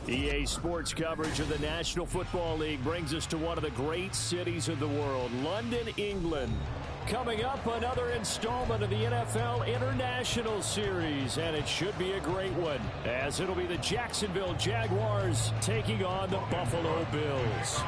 EA Sports coverage of the National Football League brings us to one of the great cities of the world, London, England. Coming up, another installment of the NFL International Series, and it should be a great one, as it'll be the Jacksonville Jaguars taking on the Buffalo Bills.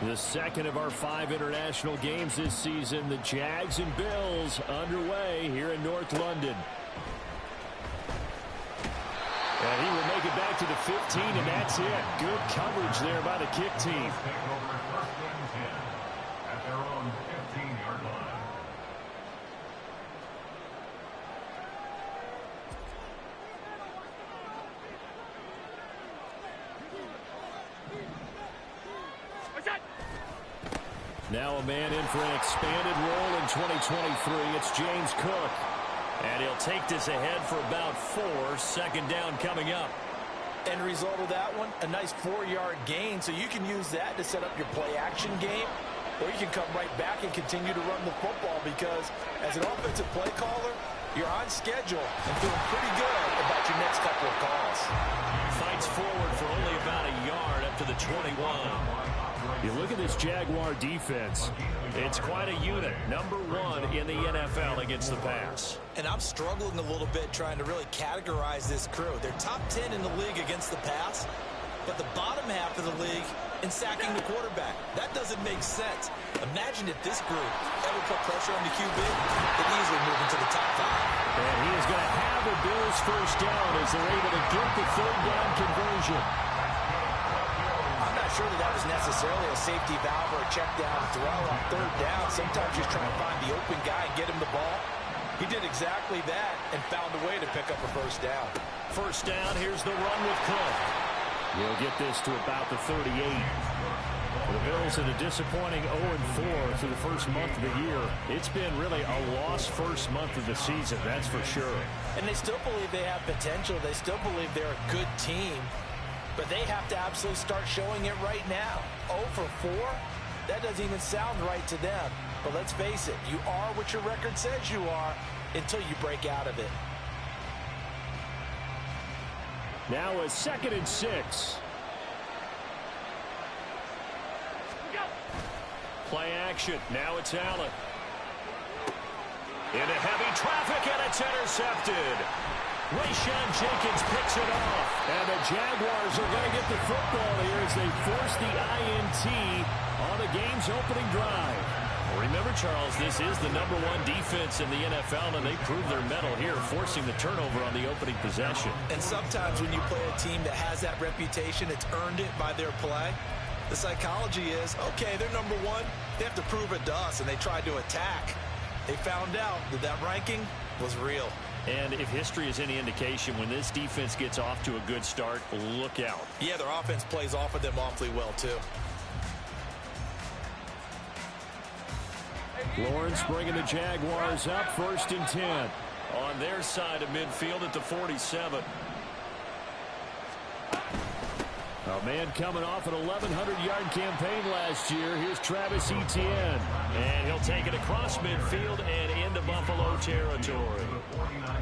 The second of our 5 international games this season, the Jags and Bills underway here in North London. And he will make it back to the 15, and that's it. Good coverage there by the kick team. At their own 15-yard line. Now a man in for an expanded role in 2023. It's James Cook. And he'll take this ahead for about 4. Second down coming up. End result of that one, a nice 4-yard gain. So you can use that to set up your play-action game. Or you can come right back and continue to run the football because as an offensive play caller, you're on schedule and feeling pretty good about your next couple of calls. Fights forward for only about a yard up to the 21. You look at this Jaguar defense. It's quite a unit. Number 1 in the NFL against the pass. And I'm struggling a little bit trying to really categorize this crew. They're top 10 in the league against the pass, but the bottom half of the league in sacking the quarterback. That doesn't make sense. Imagine if this group ever put pressure on the QB, they'd easily move into the top 5. And he is going to have the Bills first down as they're able to get the third down conversion. I'm not sure that was necessarily a safety valve or a check down throw on third down. Sometimes you're trying to find the open guy and get him the ball. He did exactly that and found a way to pick up a first down. First down, here's the run with Cook. He'll get this to about the 38. The Bills in a disappointing 0-4 through the first month of the year. It's been really a lost first month of the season, that's for sure. And they still believe they have potential. They still believe they're a good team. But they have to absolutely start showing it right now. 0-4? That doesn't even sound right to them. But let's face it, you are what your record says you are until you break out of it. Now a 2nd and 6. Play action. Now it's Allen. Into heavy traffic, and it's intercepted. Rayshon Jenkins picks it off. And the Jaguars are going to get the football here as they force the INT on the game's opening drive. Remember, Charles, this is the number 1 defense in the NFL, and they prove their mettle here, forcing the turnover on the opening possession. And sometimes when you play a team that has that reputation, it's earned it by their play. The psychology is, okay, they're number 1. They have to prove it to us, and they tried to attack. They found out that that ranking was real. And if history is any indication, when this defense gets off to a good start, look out. Yeah, their offense plays off of them awfully well, too. Lawrence bringing the Jaguars up, 1st and 10. On their side of midfield at the 47. A man coming off an 1,100-yard campaign last year. Here's Travis Etienne. And he'll take it across midfield and into Buffalo territory.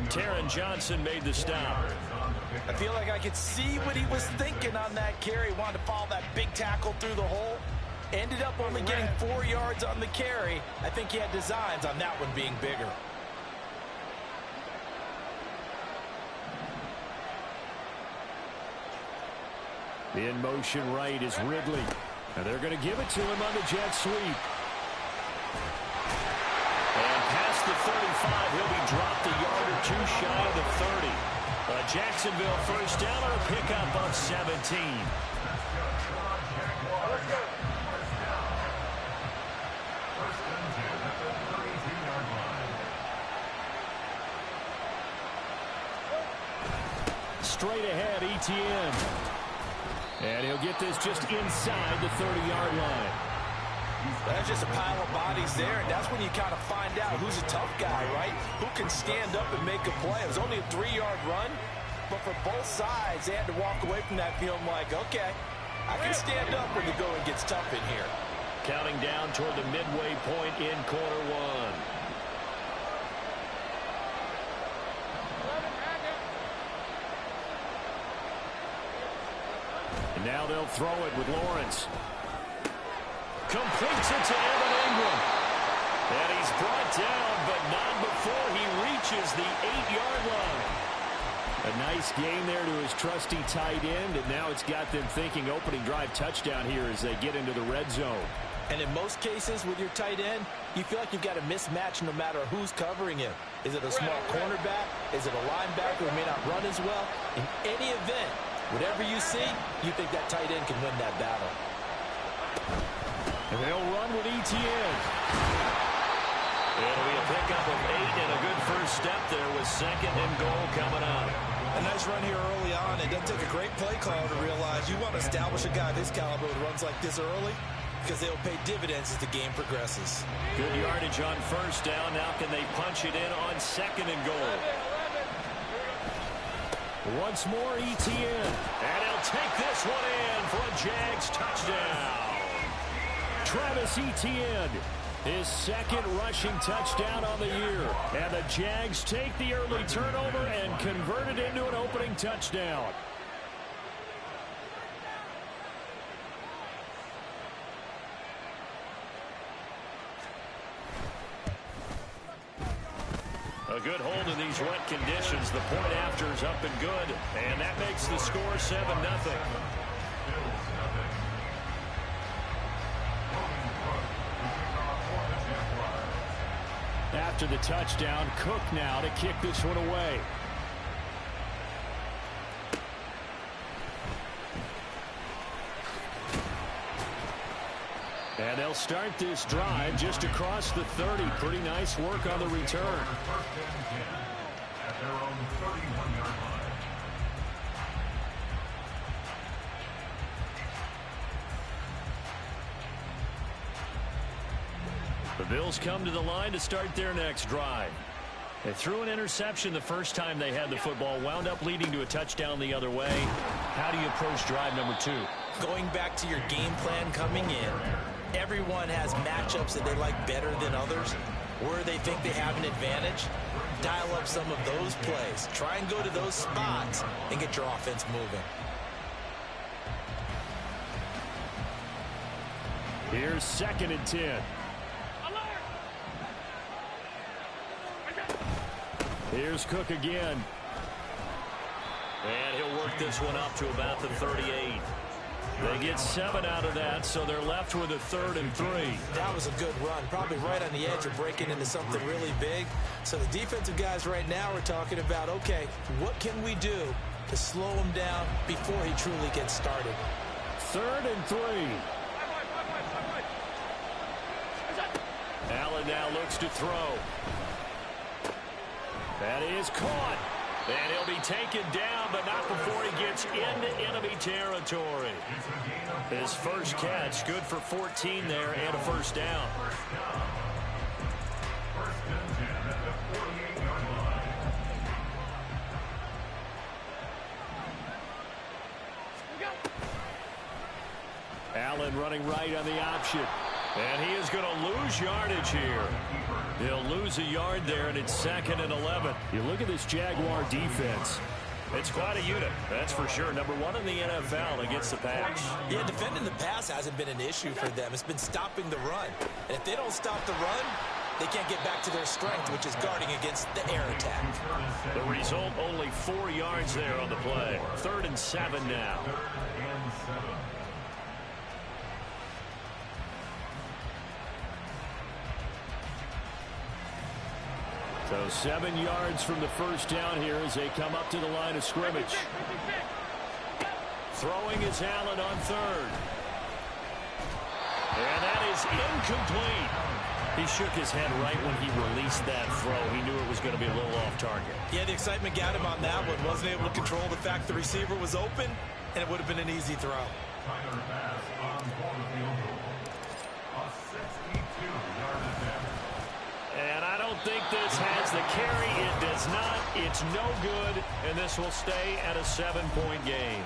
Taron Johnson made the stop. I feel like I could see what he was thinking on that carry. He wanted to follow that big tackle through the hole. Ended up only getting 4 yards on the carry. I think he had designs on that one being bigger. In motion right is Ridley. And they're going to give it to him on the jet sweep. And past the 35, he'll be dropped a yard or 2 shy of the 30. A Jacksonville first down or a pickup of 17. Straight ahead, Etienne. And he'll get this just inside the 30-yard line. That's just a pile of bodies there, and that's when you kind of find out who's a tough guy, right? Who can stand up and make a play. It was only a 3-yard run, but for both sides, they had to walk away from that feeling like, okay, I can stand up when the going gets tough in here. Counting down toward the midway point in quarter one. And now they'll throw it with Lawrence. Completes it to Evan Ingram. And he's brought down, but not before he reaches the 8-yard line. A nice game there to his trusty tight end, and now it's got them thinking opening drive touchdown here as they get into the red zone. And in most cases with your tight end, you feel like you've got a mismatch no matter who's covering him. Is it a small cornerback? Is it a linebacker who may not run as well? In any event, whatever you see, you think that tight end can win that battle. And they'll run with ETN. It'll be a pickup of 8 and a good first step there with 2nd and goal coming up. A nice run here early on. It doesn't take a great play caller to realize you want to establish a guy this caliber who runs like this early because they'll pay dividends as the game progresses. Good yardage on first down. Now can they punch it in on 2nd and goal? Once more ETN. And he'll take this one in for a Jags touchdown. Travis Etienne, his 2nd rushing touchdown on the year. And the Jags take the early turnover and convert it into an opening touchdown. A good hold in these wet conditions. The point after is up and good. And that makes the score 7-0. After the touchdown, Cook now to kick this one away. And they'll start this drive just across the 30. Pretty nice work on the return. At their own 31-yard line. The Bills come to the line to start their next drive. They threw an interception the first time they had the football, wound up leading to a touchdown the other way. How do you approach drive number 2? Going back to your game plan coming in, everyone has matchups that they like better than others, where they think they have an advantage. Dial up some of those plays. Try and go to those spots and get your offense moving. Here's 2nd and 10. Here's Cook again. And he'll work this one up to about the 38. They get 7 out of that, so they're left with a 3rd and 3. That was a good run, probably right on the edge of breaking into something really big. So the defensive guys right now are talking about, okay, what can we do to slow him down before he truly gets started? 3rd and 3. Allen now looks to throw. That is caught. And he'll be taken down, but not before he gets into enemy territory. His first catch, good for 14 there and a first down. First and 10 at the 48-yard line. Allen running right on the option. And he is going to lose yardage here. He'll lose a yard there, and it's 2nd and 11. You look at this Jaguar defense. It's quite a unit, that's for sure. Number 1 in the NFL against the pass. Yeah, defending the pass hasn't been an issue for them. It's been stopping the run. And if they don't stop the run, they can't get back to their strength, which is guarding against the air attack. The result, only 4 yards there on the play. 3rd and 7 now. 3rd and 7. So 7 yards from the first down here as they come up to the line of scrimmage. Throwing is Allen on 3rd. And that is incomplete. He shook his head right when he released that throw. He knew it was going to be a little off target. Yeah, the excitement got him on that one. Wasn't able to control the fact the receiver was open, and it would have been an easy throw. Tyler pass on board the field goal. A 62-yard attempt. And I don't don't think this has the carry. It does not. It's no good, and this will stay at a 7-point game.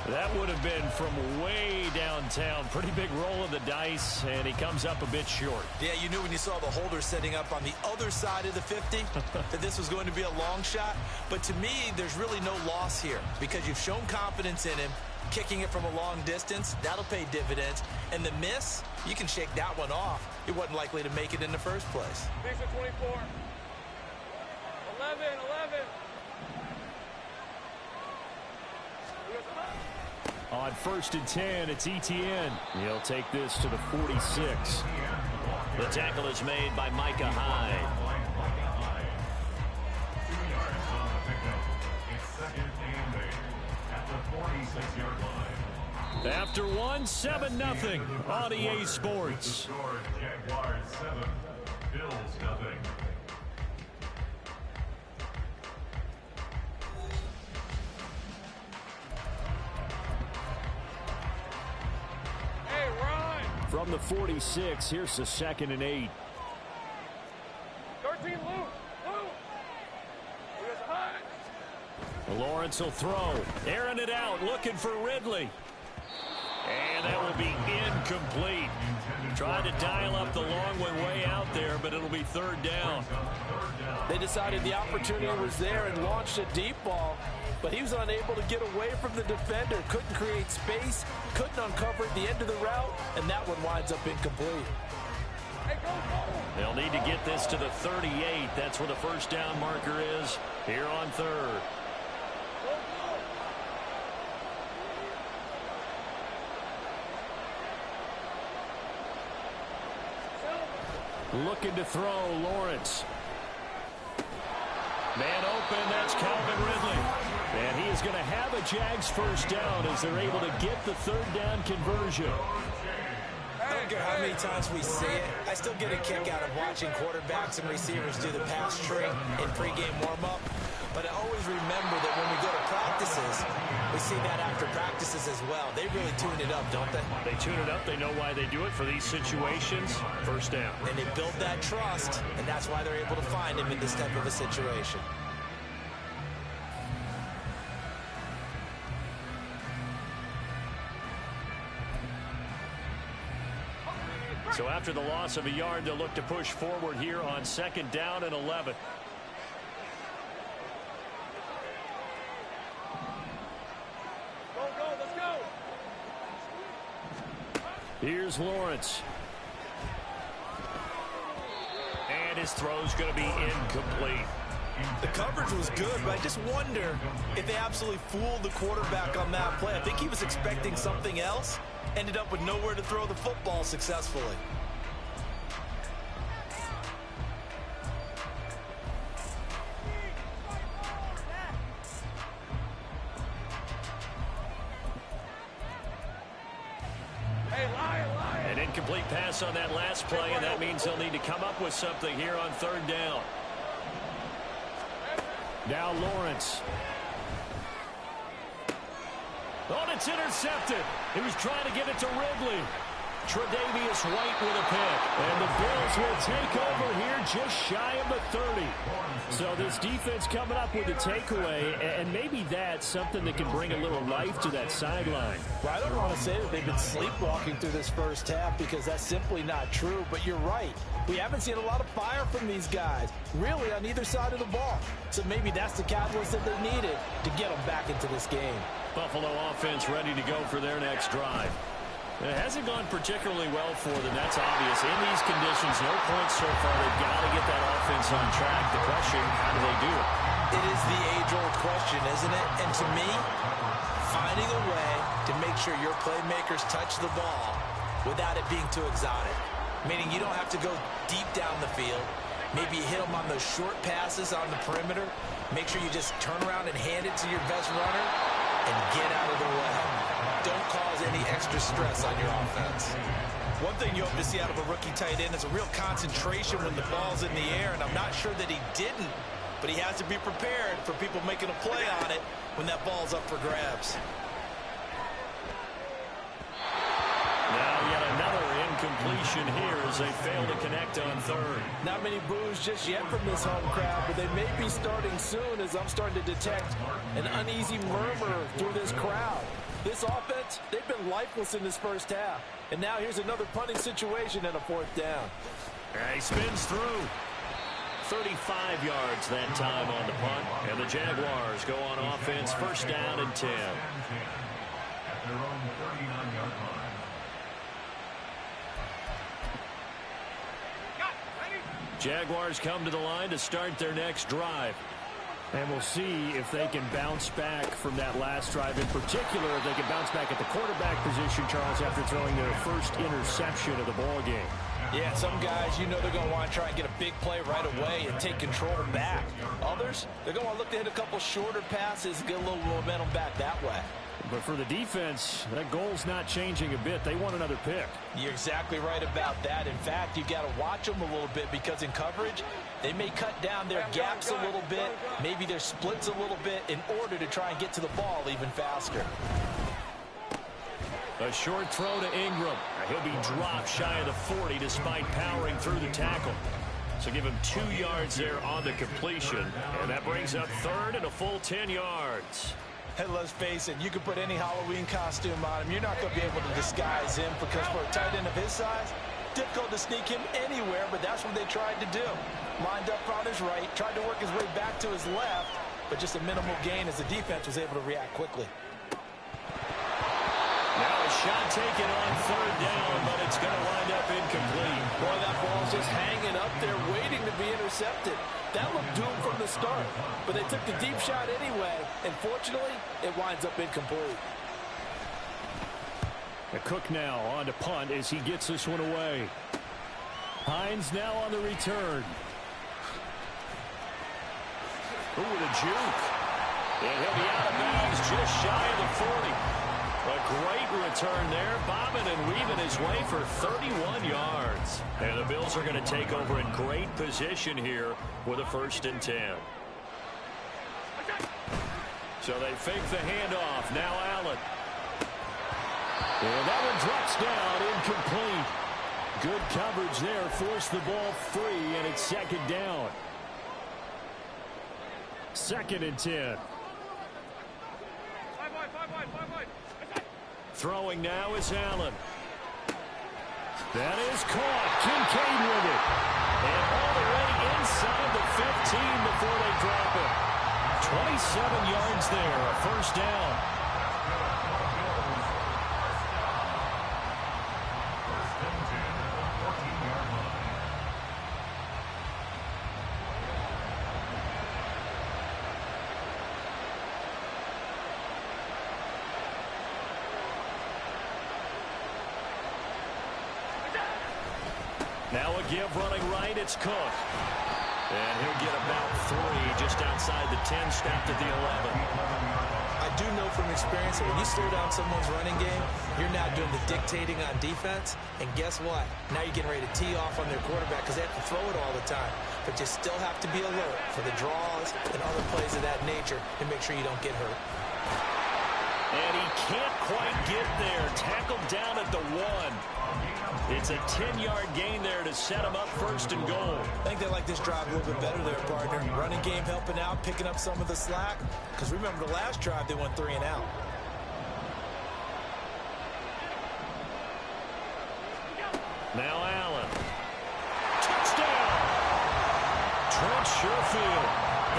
That would have been from way downtown. Pretty big roll of the dice, and he comes up a bit short. Yeah, you knew when you saw the holder setting up on the other side of the 50 that this was going to be a long shot. But to me, there's really no loss here because you've shown confidence in him. Kicking it from a long distance, that'll pay dividends. And the miss, you can shake that one off. It wasn't likely to make it in the first place. 24. 11. On 1st and 10, it's Etienne. He'll take this to the 46. The tackle is made by Micah Hyde. 2 yards on the pickup. It's 2nd and 8 at the 46-yard line. After 7-0 on EA Sports. Score Jaguars 7, Bills nothing. Hey, Ron. From the 46, here's the 2nd and 8. 13, Luke. Here's Hyde. Lawrence will throw. Airing it out, looking for Ridley. And that will be incomplete. Trying to dial up the long one way out there, but it'll be 3rd down. They decided the opportunity was there and launched a deep ball, but he was unable to get away from the defender. Couldn't create space, couldn't uncover at the end of the route, and that one winds up incomplete. Hey, go. They'll need to get this to the 38. That's where the 1st down marker is here on 3rd. Looking to throw, Lawrence. Man open, that's Calvin Ridley. And he is going to have a Jags 1st down as they're able to get the 3rd down conversion. I don't care how many times we see it, I still get a kick out of watching quarterbacks and receivers do the pass tree in pregame warm-up. But I always remember that when we go to practices, we see that after practices as well. They really tune it up, don't they? They tune it up. They know why they do it for these situations. 1st down. And they build that trust, and that's why they're able to find him in this type of a situation. So after the loss of a yard, they'll look to push forward here on 2nd down and 11. Go, let's go. Here's Lawrence. And his throw's going to be incomplete. The coverage was good, but I just wonder if they absolutely fooled the quarterback on that play. I think he was expecting something else. Ended up with nowhere to throw the football successfully. An incomplete pass on that last play, and that means they'll need to come up with something here on 3rd down. Now Lawrence. Oh, and it's intercepted. He was trying to give it to Ridley. Tre'Davious White with a pick. And the Bills will take over here just shy of the 30. So this defense coming up with a takeaway, and maybe that's something that can bring a little life to that sideline. Well, I don't want to say that they've been sleepwalking through this 1st half because that's simply not true, but you're right. We haven't seen a lot of fire from these guys, really on either side of the ball. So maybe that's the catalyst that they needed to get them back into this game. Buffalo offense ready to go for their next drive. It hasn't gone particularly well for them, that's obvious. In these conditions, no points so far. They've got to get that offense on track. The question, how do they do it? It is the age-old question, isn't it? And to me, finding a way to make sure your playmakers touch the ball without it being too exotic. Meaning you don't have to go deep down the field. Maybe you hit them on those short passes on the perimeter. Make sure you just turn around and hand it to your best runner and get out of the way. Don't cause any extra stress on your offense. One thing you hope to see out of a rookie tight end is a real concentration when the ball's in the air, and I'm not sure that he didn't, but he has to be prepared for people making a play on it when that ball's up for grabs. Now yet another incompletion here as they fail to connect on third. Not many boos just yet from this home crowd, but they may be starting soon as I'm starting to detect an uneasy murmur through this crowd. This offense, they've been lifeless in this first half. And now here's another punting situation and a fourth down. He spins through. 35 yards that time on the punt. And the Jaguars go on offense, first down and 10. At their own 39-yard line. Jaguars come to the line to start their next drive. And we'll see if they can bounce back from that last drive. In particular, if they can bounce back at the quarterback position, Charles, after throwing their first interception of the ball game. Yeah, some guys, you know they're going to want to try and get a big play right away and take control back. Others, they're going to want to look to hit a couple shorter passes and get a little momentum back that way. But for the defense, that goal's not changing a bit. They want another pick. You're exactly right about that. In fact, you've got to watch them a little bit because in coverage, they may cut down their gaps a little bit, maybe their splits a little bit in order to try and get to the ball even faster. A short throw to Ingram. He'll be dropped shy of the 40 despite powering through the tackle. So give him 2 yards there on the completion. And that brings up third and a full 10 yards. Hey, let's face it, you can put any Halloween costume on him. You're not going to be able to disguise him because for a tight end of his size, difficult to sneak him anywhere, but that's what they tried to do. Lined up on his right, tried to work his way back to his left, but just a minimal gain as the defense was able to react quickly. Now a shot taken on third down, but it's going to wind up incomplete. Boy, that ball's just hanging up there waiting to be intercepted. That looked doomed from the start, but they took the deep shot anyway, and fortunately, it winds up incomplete. Cook now on to punt as he gets this one away. Hines now on the return. Ooh, the juke. And he'll be out of bounds just shy of the 40. A great return there, bobbing and weaving his way for 31 yards. And the Bills are going to take over in great position here with a 1st and 10. So they fake the handoff. Now Allen. And that one drops down, incomplete. Good coverage there, forced the ball free, and it's 2nd down. 2nd and 10. Throwing now is Allen. That is caught. Kincaid with it. And all the way inside the 15 before they drop it. 27 yards there, a 1st down. Now a give running right, it's Cook. And he'll get about 3 just outside the 10, stopped at the 11. I do know from experience that when you slow down someone's running game, you're now doing the dictating on defense. And guess what? Now you're getting ready to tee off on their quarterback because they have to throw it all the time. But you still have to be alert for the draws and other plays of that nature to make sure you don't get hurt. And he can't quite get there. Tackled down at the 1. It's a 10-yard gain there to set him up 1st and goal. I think they like this drive a little bit better there, partner. Running game helping out, picking up some of the slack. Because remember the last drive, they went 3 and out. Now Allen. Touchdown! Trent Sherfield.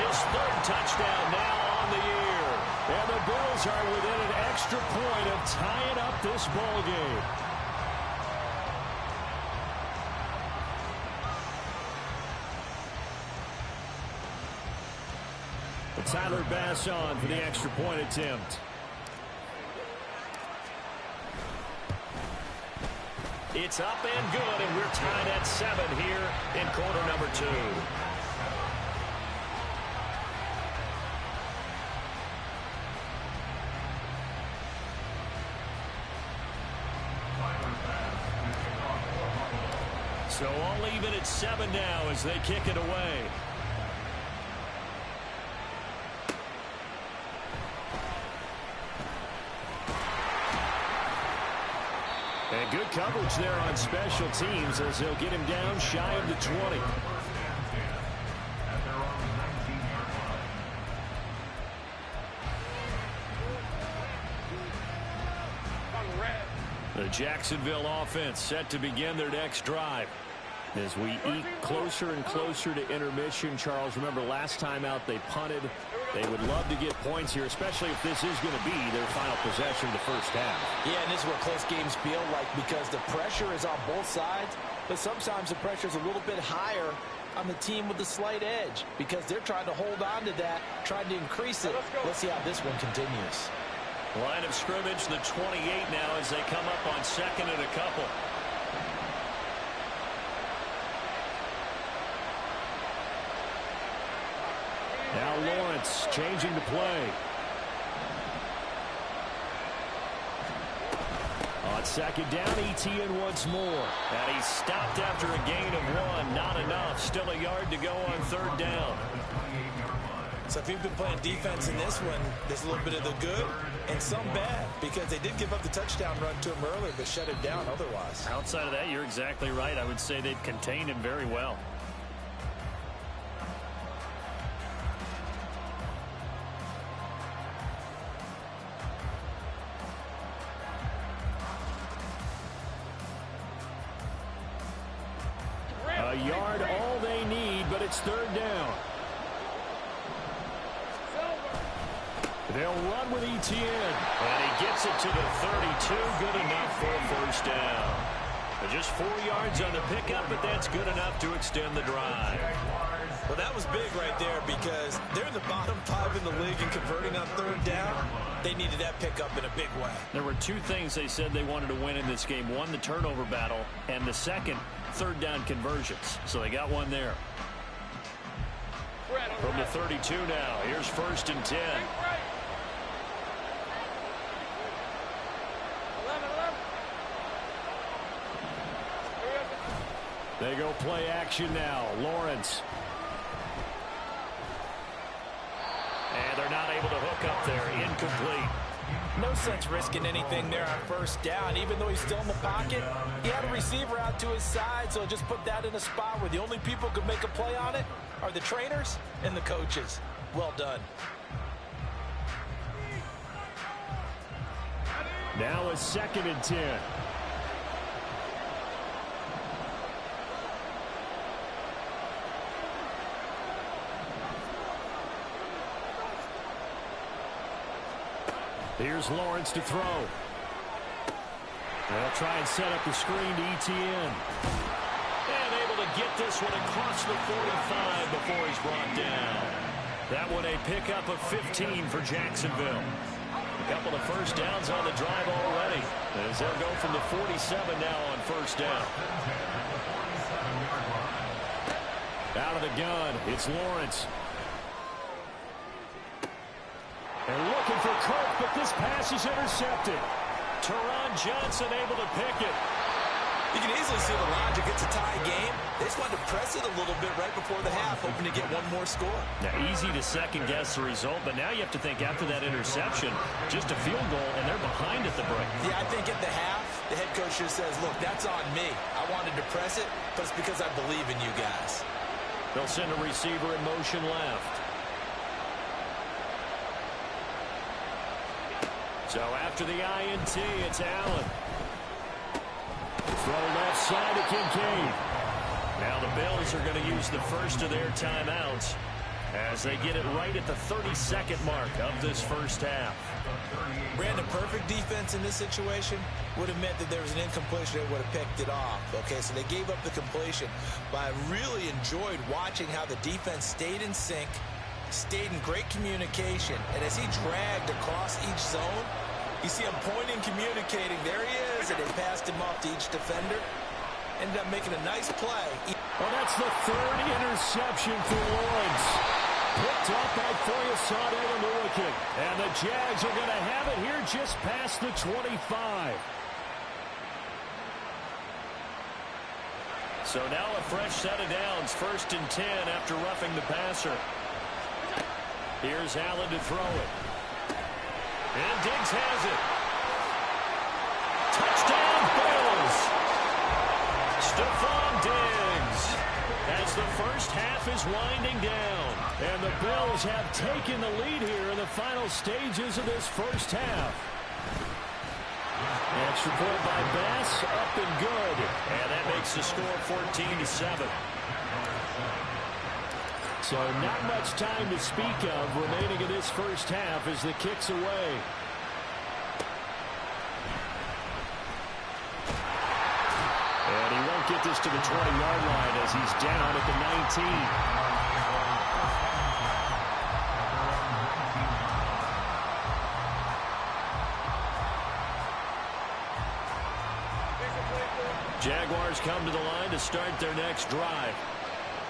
His 3rd touchdown now on the year. And the Bills are within an extra point of tying up this ball game. Tyler Bass on for the extra point attempt. It's up and good, and we're tied at 7 here in quarter number 2. So all even at 7 now as they kick it away. And And good coverage there on special teams as they'll get him down shy of the 20. At their own 19-yard line. On red. The Jacksonville offense set to begin their next drive. As we eke closer and closer to intermission, Charles, remember last time out they punted. They would love to get points here, especially if this is going to be their final possession of the first half. Yeah, and this is what close games feel like because the pressure is on both sides, but sometimes the pressure is a little bit higher on the team with the slight edge because they're trying to hold on to that, trying to increase it. Let's see how this one continues. Line of scrimmage, the 28 now as they come up on second and a couple. Now Lawrence changing the play. On second down, ETN once more. And he's stopped after a gain of 1. Not enough. Still a yard to go on third down. So if you've been playing defense in this one, there's a little bit of the good and some bad because they did give up the touchdown run to him earlier but shut him down otherwise. Outside of that, you're exactly right. I would say they've contained him very well. A yard, all they need, but it's third down. They'll run with ETN. And he gets it to the 32. Good enough for a first down. Just 4 yards on the pickup, but that's good enough to extend the drive. Well, that was big right there because they're in the bottom 5 in the league and converting on third down. They needed that pickup in a big way. There were 2 things they said they wanted to win in this game. One, the turnover battle, and the second, third down conversions. So they got one there. From the 32 now, here's first and 10. 11. They go play action now. Lawrence. And they're not able to hook up there. Incomplete. No sense risking anything there on first down. Even though he's still in the pocket, he had a receiver out to his side, so just put that in a spot where the only people who can make a play on it are the trainers and the coaches. Well done. Now a second and 10. Here's Lawrence to throw. They'll try and set up the screen to ETN. And able to get this one across the 45 before he's brought down. That one a pickup of 15 for Jacksonville. A couple of first downs on the drive already. As they'll go from the 47 now on first down. Out of the gun, it's Lawrence. And looking for Kirk, but this pass is intercepted. Teron Johnson able to pick it. You can easily see the logic. It's a tie game. They just wanted to press it a little bit right before the half, hoping to get one more score. Now, easy to second-guess the result, but now you have to think after that interception, just a field goal, and they're behind at the break. Yeah, I think at the half, the head coach just says, look, that's on me. I wanted to press it, but it's because I believe in you guys. They'll send a receiver in motion left. So after the INT, it's Allen. Throw left side to Kincaid. Now the Bills are going to use the first of their timeouts as they get it right at the 32nd mark of this first half. Brandon, perfect defense in this situation would have meant that there was an incompletion. They would have picked it off. Okay, so they gave up the completion. But I really enjoyed watching how the defense stayed in sync, stayed in great communication, and as he dragged across each zone, you see him pointing, communicating. There he is, and they passed him off to each defender. Ended up making a nice play. Well, that's the third interception for Lawrence. Picked up by Foyesade and Lurkin. And the Jags are going to have it here just past the 25. So now a fresh set of downs, first and 10 after roughing the passer. Here's Allen to throw it. And Diggs has it. Touchdown, Bills. Stephon Diggs. As the first half is winding down. And the Bills have taken the lead here in the final stages of this first half. Extra point by Bass, up and good. And that makes the score 14-7. So not much time to speak of remaining in this first half as the kick's away. And he won't get this to the 20-yard line as he's down at the 19. Jaguars come to the line to start their next drive.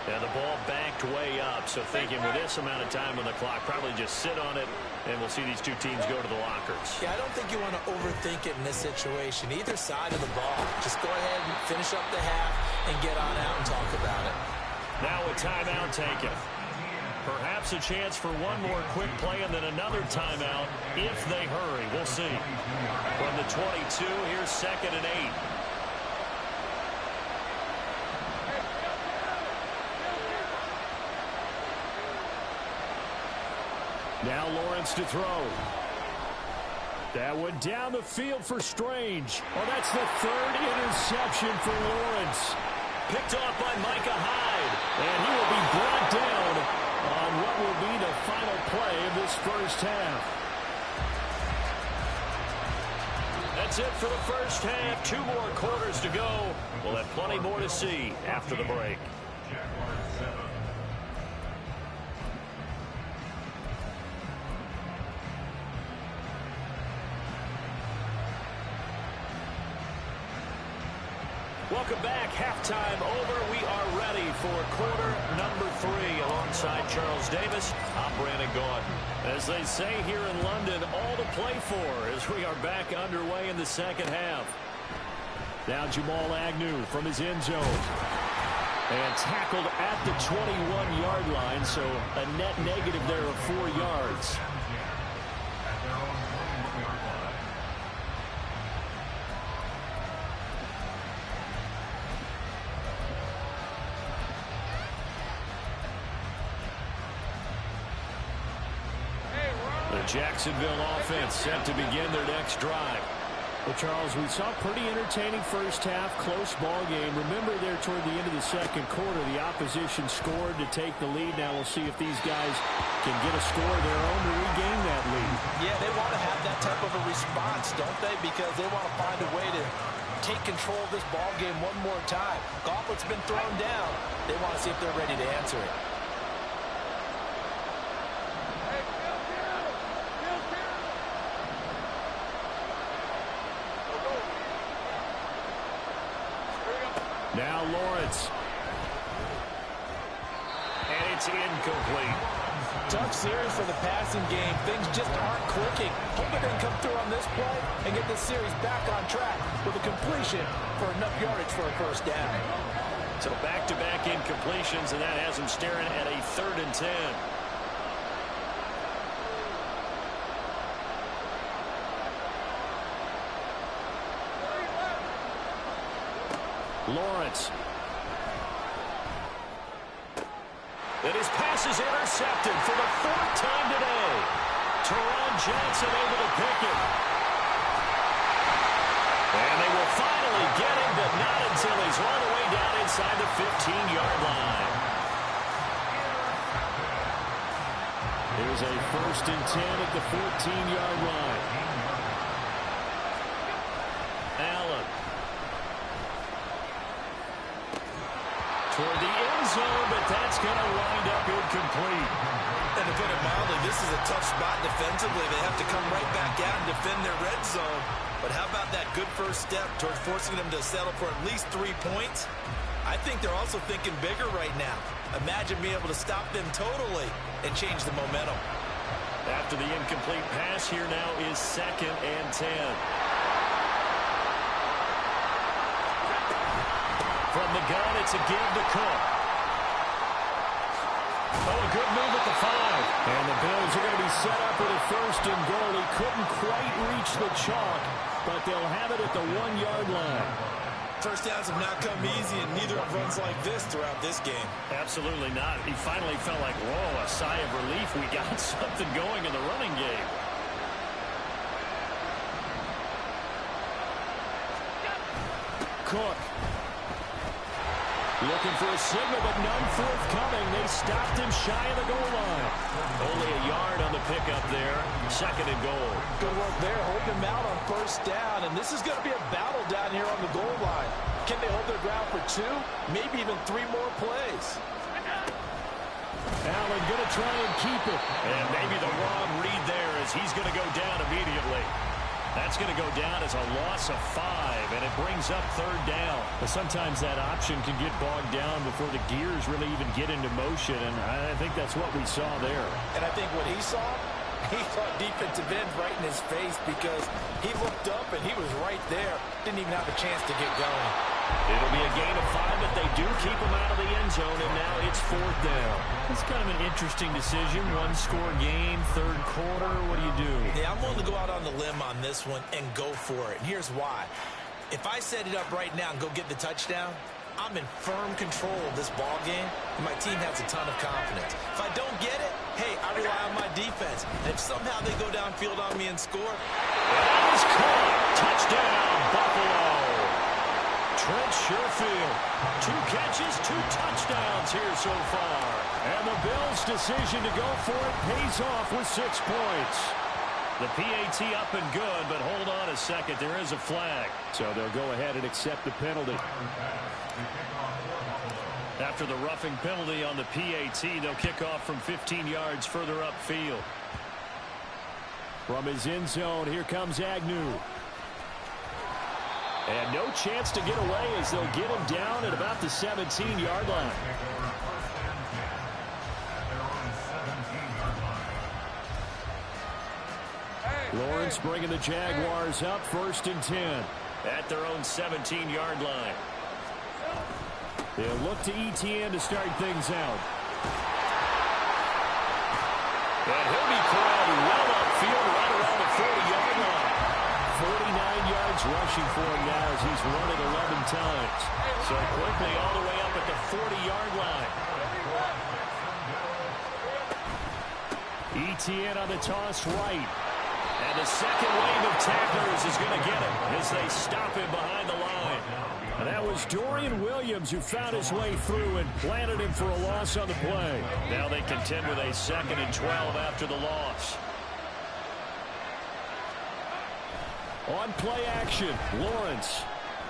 And the ball backed way up, so thinking with this amount of time on the clock, probably just sit on it, and we'll see these two teams go to the lockers. Yeah, I don't think you want to overthink it in this situation. Either side of the ball. Just go ahead and finish up the half and get on out and talk about it. Now a timeout taken. Perhaps a chance for one more quick play and then another timeout if they hurry. We'll see. From the 22, here's 2nd and 8. Now Lawrence to throw. That one down the field for Strange. Oh, that's the 3rd interception for Lawrence. Picked off by Micah Hyde. And he will be brought down on what will be the final play of this first half. That's it for the first half. 2 more quarters to go. We'll have plenty more to see after the break. Welcome back. Halftime over. We are ready for quarter number 3 alongside Charles Davis. I'm Brandon Gaudin. As they say here in London, all to play for as we are back underway in the second half. Now Jamal Agnew from his end zone. And tackled at the 21-yard line, so a net negative there of 4 yards. Jacksonville offense set to begin their next drive. Well, Charles, we saw a pretty entertaining first half, close ball game. Remember there toward the end of the second quarter, the opposition scored to take the lead. Now we'll see if these guys can get a score of their own to regain that lead. Yeah, they want to have that type of a response, don't they? Because they want to find a way to take control of this ball game one more time. Gauntlet's been thrown down. They want to see if they're ready to answer it. Now Lawrence. And it's incomplete. Tough series for the passing game. Things just aren't clicking. Hope they can come through on this play and get this series back on track with a completion for enough yardage for a first down. So back-to-back incompletions, and that has them staring at a 3rd and 10. Lawrence. And his pass is intercepted for the 4th time today. Teron Johnson able to pick it. And they will finally get him, but not until he's all the way down inside the 15-yard line. Here's a 1st and 10 at the 14-yard line. Allen. Toward the end zone, but that's going to wind up incomplete. And to put it mildly, this is a tough spot defensively. They have to come right back out and defend their red zone. But how about that good first step towards forcing them to settle for at least 3 points? I think they're also thinking bigger right now. Imagine being able to stop them totally and change the momentum. After the incomplete pass, here now is 2nd and 10. From the gun, it's a give to Cook. Oh, a good move at the 5. And the Bills are going to be set up with a 1st and goal. He couldn't quite reach the chalk, but they'll have it at the 1-yard line. First downs have not come easy, and neither have runs like this throughout this game. Absolutely not. He finally felt like, whoa, a sigh of relief. We got something going in the running game. Cook. Looking for a signal, but none forthcoming. They stopped him shy of the goal line. Only a yard on the pickup there. 2nd and goal. Good work there. Hold him out on first down. And this is going to be a battle down here on the goal line. Can they hold their ground for 2? Maybe even 3 more plays. Allen going to try and keep it. And maybe the wrong read there as he's going to go down immediately. That's going to go down as a loss of 5, and it brings up 3rd down. But sometimes that option can get bogged down before the gears really even get into motion, and I think that's what we saw there. And I think what he saw defensive end right in his face because he looked up and he was right there. Didn't even have a chance to get going. It'll be a gain of 5, but they do keep him out of the end zone, and now it's 4th down. It's kind of an interesting decision. 1-score game, 3rd quarter. What do you do? Yeah, I'm willing to go out on the limb on this one and go for it. And here's why. If I set it up right now and go get the touchdown, I'm in firm control of this ball game, and my team has a ton of confidence. If I don't get it, hey, I rely on my defense. And if somehow they go downfield on me and score, that is caught. Touchdown, Buffalo. Trent Sherfield, 2 catches, 2 touchdowns here so far. And the Bills' decision to go for it pays off with 6 points. The PAT up and good, but hold on a second. There is a flag. So they'll go ahead and accept the penalty. After the roughing penalty on the PAT, they'll kick off from 15 yards further upfield. From his end zone, here comes Agnew. And no chance to get away as they'll get him down at about the 17-yard line. Lawrence bringing the Jaguars up 1st and 10. At their own 17-yard line. They'll look to ETN to start things out. And he'll be called well upfield right around the 40-yard line. 49 yards rushing for him now as he's run it 11 times. So quickly all the way up at the 40-yard line. ETN on the toss right. And the second wave of tacklers is going to get him as they stop him behind the line. And that was Dorian Williams who found his way through and planted him for a loss on the play. Now they contend with a 2nd and 12 after the loss. On play action, Lawrence.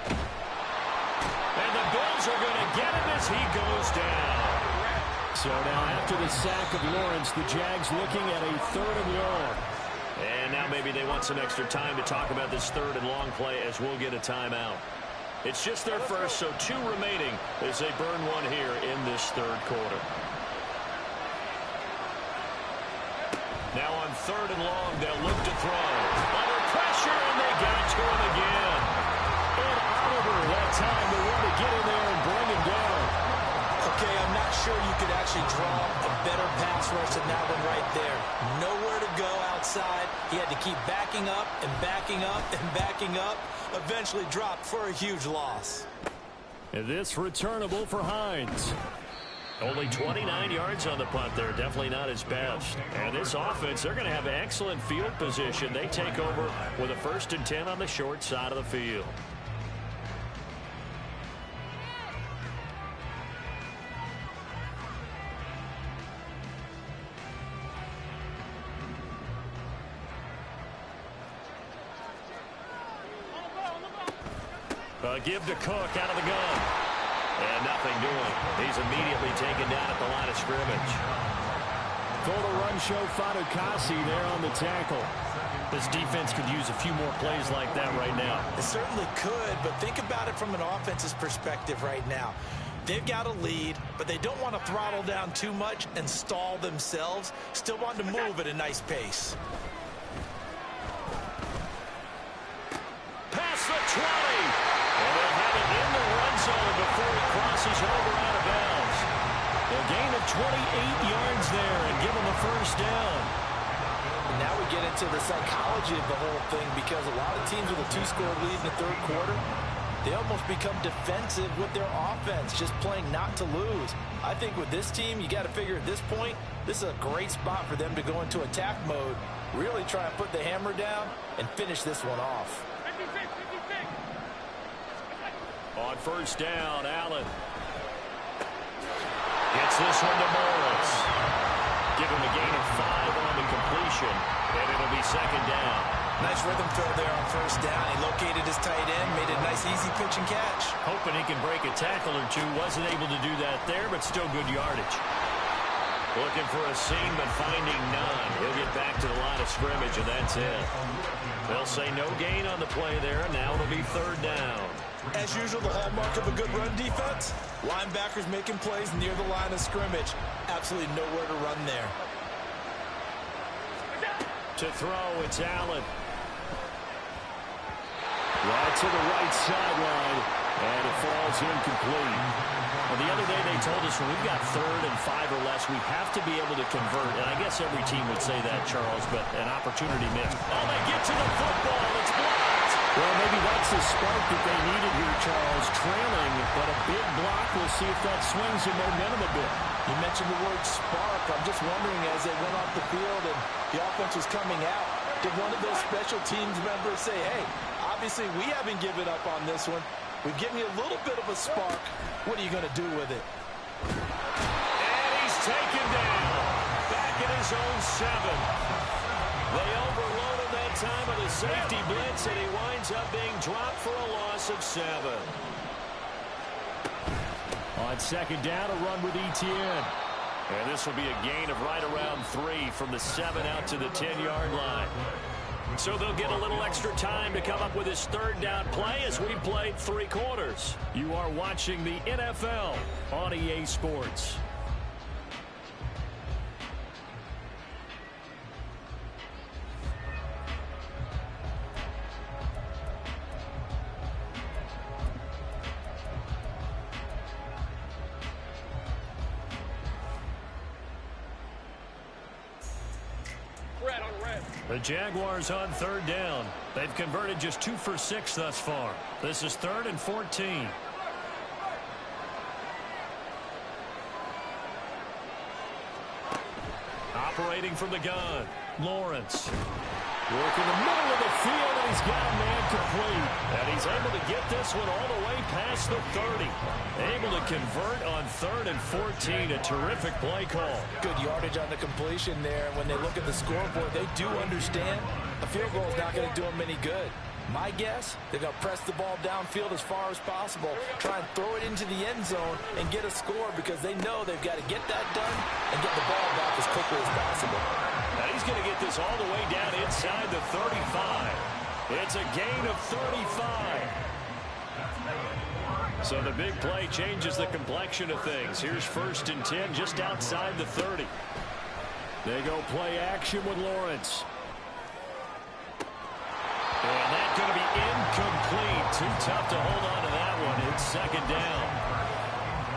And the Bills are going to get him as he goes down. So now after the sack of Lawrence, the Jags looking at a 3rd and long. And now maybe they want some extra time to talk about this 3rd and long play as we'll get a timeout. It's just their first, so 2 remaining as they burn one here in this 3rd quarter. Now on 3rd and long, they'll look to throw. Under pressure, and they got to him again. And Oliver that time to want to get in there and bring him down. okay, I'm not sure you could actually draw a better pass rush than that one right there. Nowhere to go outside. He had to keep backing up and backing up and backing up. Eventually dropped for a huge loss. And this returnable for Hines. Only 29 yards on the punt there. Definitely not his best. And this offense, they're going to have excellent field position. They take over with a 1st and 10 on the short side of the field. Give to Cook out of the gun. And nothing doing. He's immediately taken down at the line of scrimmage. Total run show Fatukasi there on the tackle. This defense could use a few more plays like that right now. It certainly could, but think about it from an offense's perspective right now. They've got a lead, but they don't want to throttle down too much and stall themselves. Still want to move at a nice pace. Past the 20. And they'll have it in the run zone before he crosses over out of bounds. A gain of 28 yards there and give him a 1st down. And now we get into the psychology of the whole thing because a lot of teams with a 2-score lead in the 3rd quarter, they almost become defensive with their offense, just playing not to lose. I think with this team, you got to figure at this point, this is a great spot for them to go into attack mode, really try and put the hammer down and finish this one off. On first down, Allen gets this one to Morris. Give him a gain of 5 on the completion, and it'll be second down. Nice rhythm throw there on first down. He located his tight end, made a nice easy pitch and catch. Hoping he can break a tackle or two. Wasn't able to do that there, but still good yardage. Looking for a seam, but finding none. He'll get back to the line of scrimmage, and that's it. They'll say no gain on the play there, and now it'll be third down. As usual, the hallmark of a good run defense, linebackers making plays near the line of scrimmage. Absolutely nowhere to run there. To throw, it's Allen. Right to the right sideline, and it falls incomplete. Well, the other day they told us when we've got 3rd and 5 or less, we have to be able to convert. And I guess every team would say that, Charles, but an opportunity missed. Oh, they get to the football. It's blocked. Well, maybe that's the spark that they needed here, Charles. Trailing, but a big block. We'll see if that swings the momentum a bit. You mentioned the word spark. I'm just wondering, as they went off the field and the offense was coming out, did one of those special teams members say, hey, obviously we haven't given up on this one. We've given you a little bit of a spark. What are you going to do with it? And he's taken down. Back at his own 7. They overloaded that time of the safety blitz, and he winds up being dropped for a loss of 7. On second down, a run with Etienne. And this will be a gain of right around 3 from the 7 out to the 10-yard line. So they'll get a little extra time to come up with his third down play as we played 3 quarters. You are watching the NFL on EA Sports. The Jaguars on third down. They've converted just 2 for 6 thus far. This is 3rd and 14. Operating from the gun, Lawrence. Working the middle of the field, and he's got a man complete. And he's able to get this one all the way past the 30. Able to convert on 3rd and 14. A terrific play call. Good yardage on the completion there. When they look at the scoreboard, they do understand a field goal is not going to do them any good. My guess, they're going to press the ball downfield as far as possible, try and throw it into the end zone and get a score because they know they've got to get that done and get the ball back as quickly as possible. Now he's going to get this all the way down inside the 35. It's a gain of 35. So the big play changes the complexion of things. Here's 1st and 10 just outside the 30. They go play action with Lawrence. And that's going to be incomplete. Too tough to hold on to that one. It's second down.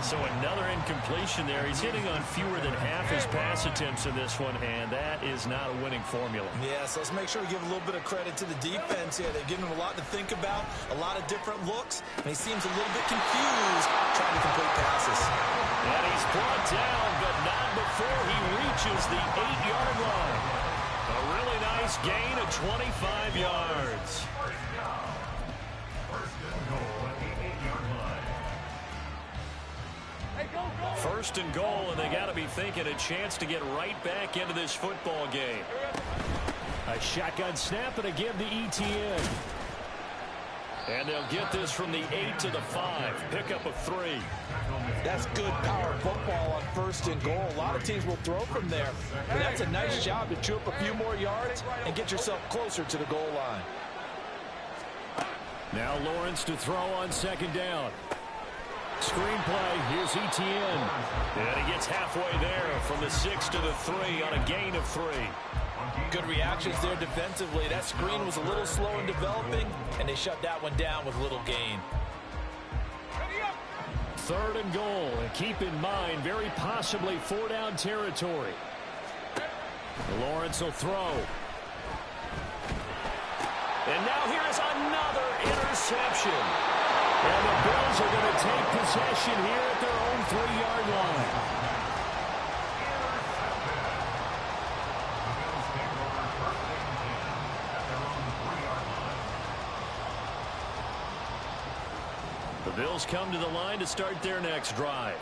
So another incompletion there. He's hitting on fewer than half his pass attempts in this one, and that is not a winning formula. Yeah, so let's make sure we give a little bit of credit to the defense here. They've given him a lot to think about, a lot of different looks, and he seems a little bit confused trying to complete passes. And he's brought down, but not before he reaches the 8-yard line. A really nice gain of 25 yards. First and goal, and they got to be thinking a chance to get right back into this football game. A shotgun snap and a give to Etienne. And they'll get this from the 8 to the 5. Pickup of 3. That's good power football on 1st and goal. A lot of teams will throw from there, but that's a nice job to chew up a few more yards and get yourself closer to the goal line. Now Lawrence to throw on second down. Screenplay, here's Etienne. And he gets halfway there from the 6 to the 3 on a gain of 3. Good reactions there defensively. That screen was a little slow in developing, and they shut that one down with little gain. 3rd and goal, and keep in mind, very possibly 4-down territory. Lawrence will throw. And now here's another interception. And the Bills are going to take possession here at their own 3-yard line. The Bills come to the line to start their next drive.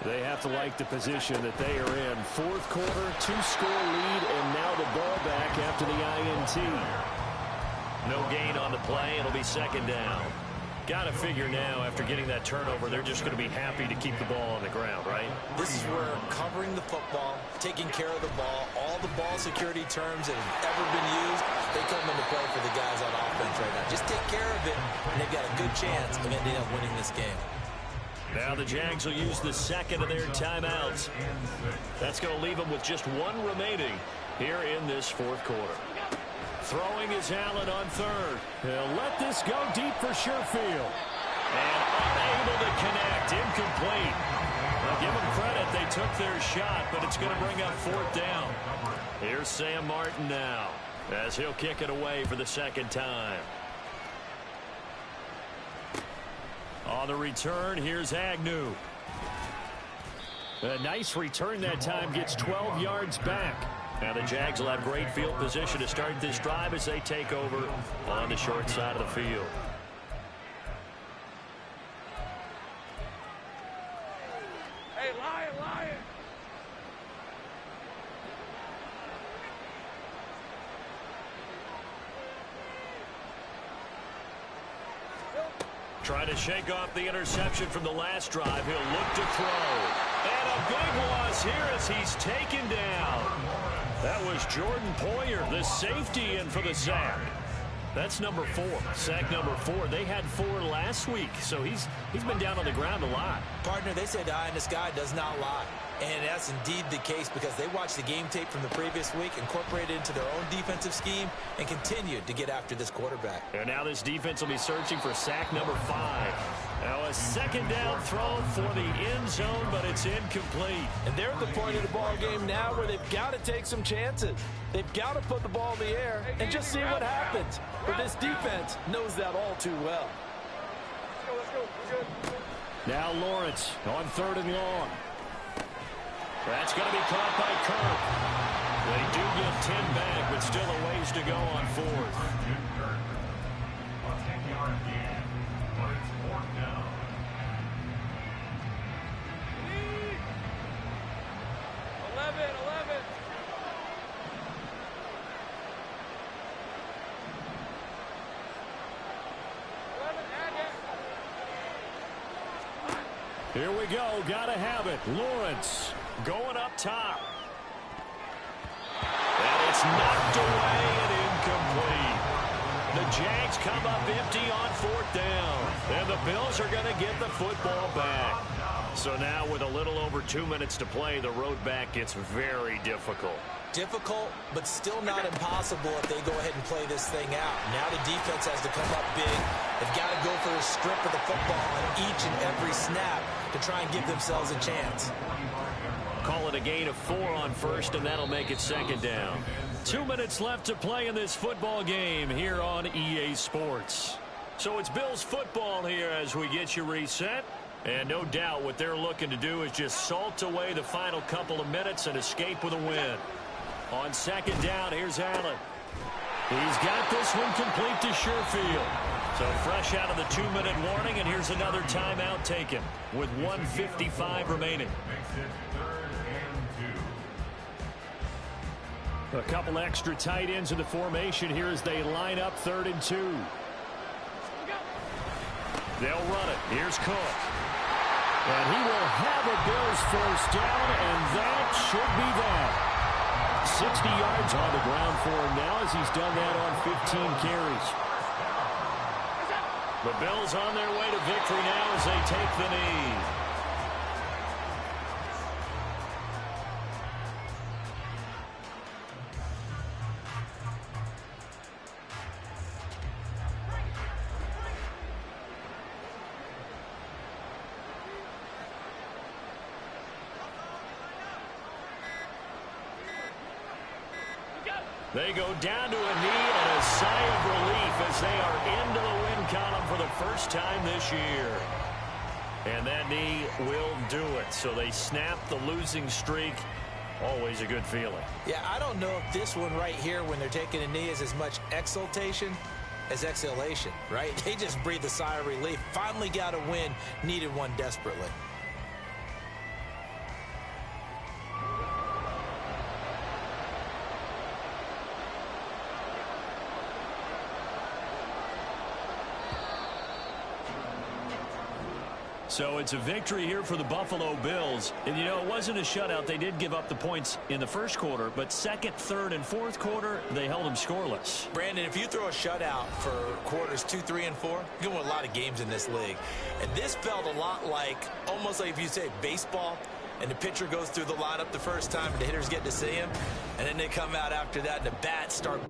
They have to like the position that they are in. Fourth quarter, 2-score lead, and now the ball back after the INT. No gain on the play. It'll be second down. Got to figure now, after getting that turnover, they're just going to be happy to keep the ball on the ground, right? This is where covering the football, taking care of the ball, all the ball security terms that have ever been used, they come into play for the guys on offense right now. Just take care of it, and they've got a good chance of ending up winning this game. Now the Jags will use the second of their timeouts. That's going to leave them with just one remaining here in this fourth quarter. Throwing is Allen on third. He'll let this go deep for Sherfield. And unable to connect. Incomplete. Now give them credit. They took their shot, but it's going to bring up fourth down. Here's Sam Martin now, as he'll kick it away for the second time. On the return, here's Agnew. A nice return that time, gets 12 yards back. Now the Jags will have great field position to start this drive as they take over on the short side of the field. Hey, Lion, Lion. Trying to shake off the interception from the last drive. He'll look to throw. And a big loss here as he's taken down. That was Jordan Poyer, the safety, in for the sack. That's number 4, sack number 4. They had 4 last week, so he's been down on the ground a lot. Partner, they said eye in the sky does not lie. And that's indeed the case because they watched the game tape from the previous week, incorporated it into their own defensive scheme, and continued to get after this quarterback. And now this defense will be searching for sack number 5. Now a second down throw for the end zone, but it's incomplete. And they're at the point of the ball game now where they've got to take some chances. They've got to put the ball in the air and just see what happens. But this defense knows that all too well. Let's go, let's go. Now Lawrence on third and long. That's going to be caught by Kirk. They do get 10 back, but still a ways to go on fourth. A 10-yard gain, but it's fourth down. 11. 11, add it. Here we go. Gotta have it. Lawrence going up top. And it's knocked away and incomplete. The Jags come up empty on fourth down. And the Bills are going to get the football back. So now with a little over 2 minutes to play, the road back gets very difficult. Difficult, but still not impossible if they go ahead and play this thing out. Now the defense has to come up big. They've got to go for a strip of the football on each and every snap to try and give themselves a chance. Call it a gain of 4 on first, and that'll make it second down. 2 minutes left to play in this football game here on EA Sports. So it's Bills football here as we get you reset. And no doubt what they're looking to do is just salt away the final couple of minutes and escape with a win. On second down, here's Allen. He's got this one complete to Sherfield. So fresh out of the 2-minute warning, and here's another timeout taken with 1:55 remaining. A couple extra tight ends in the formation here as they line up 3rd and 2. They'll run it. Here's Cook. And he will have a Bills first down, and that should be that. 60 yards on the ground for him now as he's done that on 15 carries. The Bills on their way to victory now as they take the knee. They go down to a knee and a sigh of relief as they are into the win column for the first time this year. And that knee will do it. So they snap the losing streak. Always a good feeling. Yeah, I don't know if this one right here, when they're taking a knee, is as much exultation as exhalation, right? They just breathe a sigh of relief. Finally got a win, needed one desperately. So it's a victory here for the Buffalo Bills. And, you know, it wasn't a shutout. They did give up the points in the first quarter, but second, third, and fourth quarter, they held them scoreless. Brandon, if you throw a shutout for quarters 2, 3, and 4, you're going to win a lot of games in this league. And this felt a lot like, almost like if you say baseball, and the pitcher goes through the lineup the first time, and the hitters get to see him, and then they come out after that, and the bats start